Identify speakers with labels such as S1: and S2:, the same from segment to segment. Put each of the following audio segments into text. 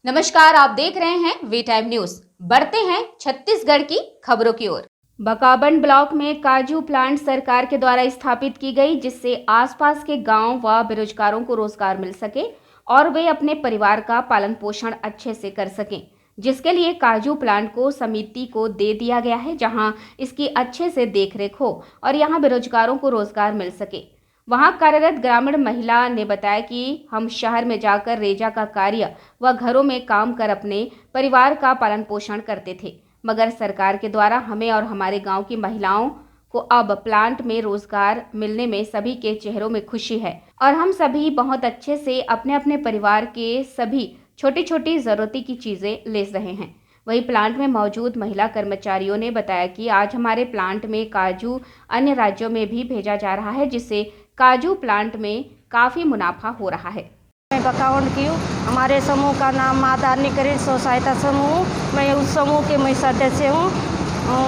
S1: नमस्कार, आप देख रहे हैं वी टाइम न्यूज। बढ़ते हैं छत्तीसगढ़ की खबरों की ओर। बकाबंड ब्लॉक में काजू प्लांट सरकार के द्वारा स्थापित की गई, जिससे आसपास के गांव व बेरोजगारों को रोजगार मिल सके और वे अपने परिवार का पालन पोषण अच्छे से कर सकें। जिसके लिए काजू प्लांट को समिति को दे दिया गया है, जहां इसकी अच्छे से देखरेख हो और यहां बेरोजगारों को रोजगार मिल सके। वहां कार्यरत ग्रामीण महिला ने बताया कि हम शहर में जाकर रेजा का कार्य व घरों में काम कर अपने परिवार का पालन पोषण करते थे, मगर सरकार के द्वारा हमें और हमारे गांव की महिलाओं को अब प्लांट में रोजगार मिलने में सभी के चेहरों में खुशी है और हम सभी बहुत अच्छे से अपने अपने परिवार के सभी छोटी छोटी ज़रूरती की चीज़ें ले रहे हैं। वहीं प्लांट में मौजूद महिला कर्मचारियों ने बताया कि आज हमारे प्लांट में काजू अन्य राज्यों में भी भेजा जा रहा है, जिससे काजू प्लांट में काफ़ी मुनाफा हो रहा है।
S2: मैं बकावंड की हूँ। हमारे समूह का नाम माता निकरी स्व सहायता समूह। मैं उस समूह के मैं सदस्य हूँ।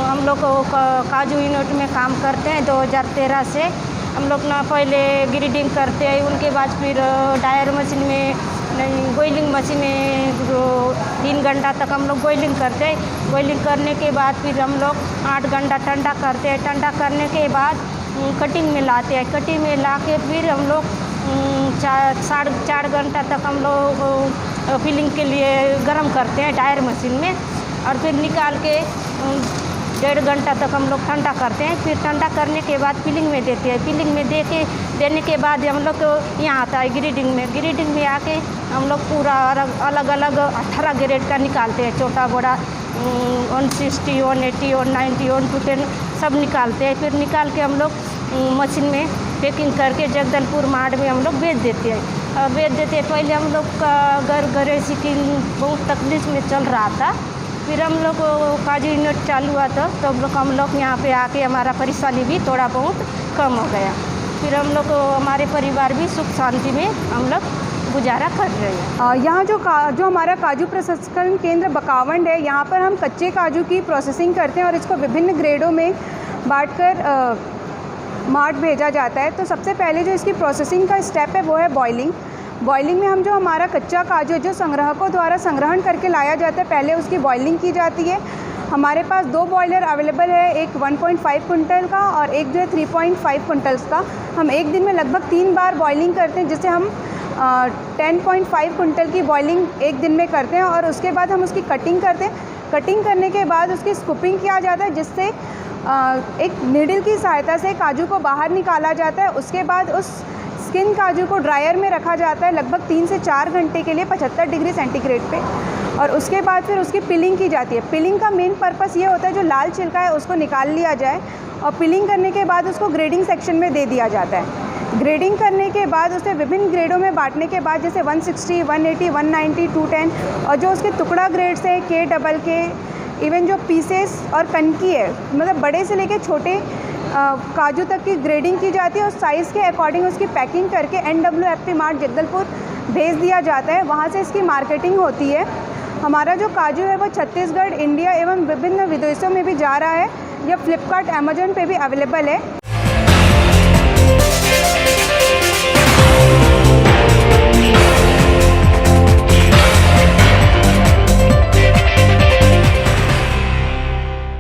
S2: हम लोग काजू यूनिट में काम करते हैं 2013 से। हम लोग ना पहले ग्रेडिंग करते हैं, उनके बाद फिर डायर मशीन में बॉइलिंग मशीन में 3 घंटा तक हम लोग बॉइलिंग करते हैं। बॉइलिंग करने के बाद फिर हम लोग 8 घंटा ठंडा करते हैं। ठंडा करने के बाद कटिंग में लाते हैं। कटिंग में ला के फिर हम लोग 4 घंटा तक हम लोग फिलिंग के लिए गर्म करते हैं डायर मशीन में, और फिर निकाल के 1.5 घंटा तक हम लोग ठंडा करते हैं। फिर ठंडा करने के बाद फिलिंग में देते हैं। फिलिंग में देने के बाद हम लोग यहाँ आता है ग्रेडिंग में। ग्रेडिंग में आके हम लोग पूरा अलग अलग 18 ग्रेड का निकालते हैं, छोटा बड़ा 160, 180, 190, 110 सब निकालते हैं। फिर निकाल के हम लोग मशीन में पैकिंग करके जगदलपुर मार्ट में हम लोग बेच देते हैं। बेच देते हैं। पहले हम लोग का घरेसी की बहुत तकलीफ में चल रहा था। फिर हम लोग काजू यूनिट चालू हुआ था, तो हम लोग यहाँ पे आके हमारा परेशानी भी थोड़ा बहुत कम हो गया। फिर हम लोग हमारे परिवार भी सुख शांति में हम लोग गुजारा कर रहे हैं।
S3: यहाँ जो हमारा काजू प्रसंस्करण केंद्र बकावंड है, यहाँ पर हम कच्चे काजू की प्रोसेसिंग करते हैं और इसको विभिन्न ग्रेडों में बांटकर मार्ट भेजा जाता है। तो सबसे पहले जो इसकी प्रोसेसिंग का स्टेप है वो है बॉइलिंग। बॉइलिंग में हम जो हमारा कच्चा काजू जो संग्राहकों द्वारा संग्रहण करके लाया जाता है, पहले उसकी बॉइलिंग की जाती है। हमारे पास 2 बॉयलर अवेलेबल है, एक 1.5 कुंटल का और एक जो है 3.5 कुंटल्स का। हम एक दिन में लगभग 3 बार बॉइलिंग करते हैं, जिससे हम 10.5 कुंटल की बॉइलिंग एक दिन में करते हैं। और उसके बाद हम उसकी कटिंग करते हैं। कटिंग करने के बाद उसकी स्कूपिंग किया जाता है, जिससे एक नीडल की सहायता से काजू को बाहर निकाला जाता है। उसके बाद उस स्किन काजू को ड्रायर में रखा जाता है लगभग 3 से 4 घंटे के लिए 75 डिग्री सेंटीग्रेड पे, और उसके बाद फिर उसकी पिलिंग की जाती है। पिलिंग का मेन पर्पस ये होता है जो लाल छिलका है उसको निकाल लिया जाए, और पिलिंग करने के बाद उसको ग्रेडिंग सेक्शन में दे दिया जाता है। ग्रेडिंग करने के बाद उसे विभिन्न ग्रेडों में बांटने के बाद, जैसे 160, 180, 190, 210, और जो उसके टुकड़ा ग्रेड्स है KK, इवन जो पीसेस और कनकी है, मतलब बड़े से लेके छोटे काजू तक की ग्रेडिंग की जाती है और साइज़ के अकॉर्डिंग उसकी पैकिंग करके NWFP मार्ट जगदलपुर भेज दिया जाता है। वहाँ से इसकी मार्केटिंग होती है। हमारा जो काजू है वो छत्तीसगढ़, इंडिया एवं विभिन्न विदेशों में भी जा रहा है। यह फ्लिपकार्ट, अमेजन पे भी अवेलेबल है।